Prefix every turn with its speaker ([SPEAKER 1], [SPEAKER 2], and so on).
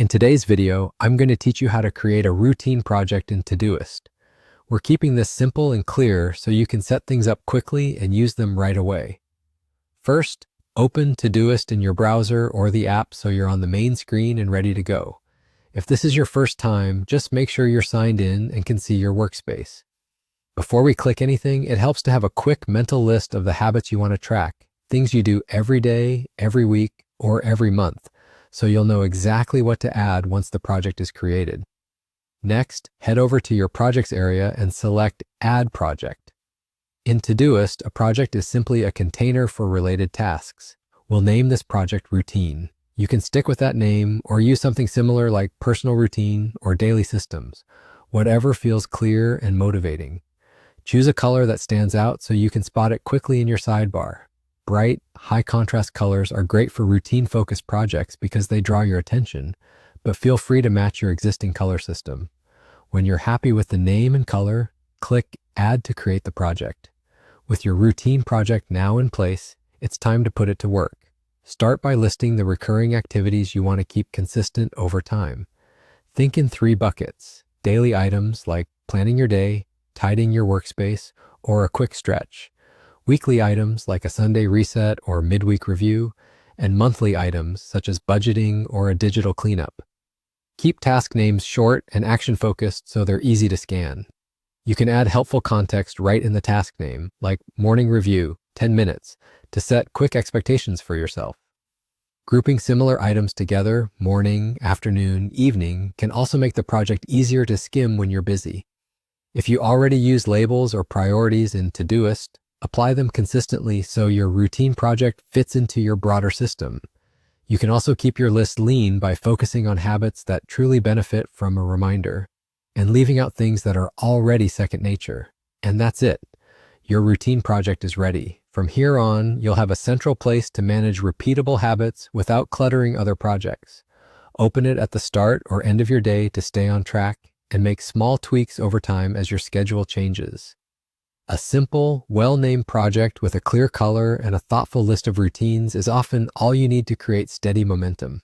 [SPEAKER 1] In today's video, I'm going to teach you how to create a routine project in Todoist. We're keeping this simple and clear so you can set things up quickly and use them right away. First, open Todoist in your browser or the app so you're on the main screen and ready to go. If this is your first time, just make sure you're signed in and can see your workspace. Before we click anything, it helps to have a quick mental list of the habits you want to track, things you do every day, every week, or every month, so you'll know exactly what to add once the project is created. Next, head over to your projects area and select Add Project. In Todoist, a project is simply a container for related tasks. We'll name this project Routine. You can stick with that name or use something similar like Personal Routine or Daily Systems, whatever feels clear and motivating. Choose a color that stands out so you can spot it quickly in your sidebar. Bright, high-contrast colors are great for routine-focused projects because they draw your attention, but feel free to match your existing color system. When you're happy with the name and color, click Add to create the project. With your routine project now in place, it's time to put it to work. Start by listing the recurring activities you want to keep consistent over time. Think in 3 buckets: daily items like planning your day, tidying your workspace, or a quick stretch; weekly items like a Sunday reset or midweek review; and monthly items such as budgeting or a digital cleanup. Keep task names short and action-focused so they're easy to scan. You can add helpful context right in the task name, like morning review, 10 minutes, to set quick expectations for yourself. Grouping similar items together, morning, afternoon, evening, can also make the project easier to skim when you're busy. If you already use labels or priorities in Todoist, apply them consistently so your routine project fits into your broader system. You can also keep your list lean by focusing on habits that truly benefit from a reminder and leaving out things that are already second nature. And that's it. Your routine project is ready. From here on, you'll have a central place to manage repeatable habits without cluttering other projects. Open it at the start or end of your day to stay on track and make small tweaks over time as your schedule changes. A simple, well-named project with a clear color and a thoughtful list of routines is often all you need to create steady momentum.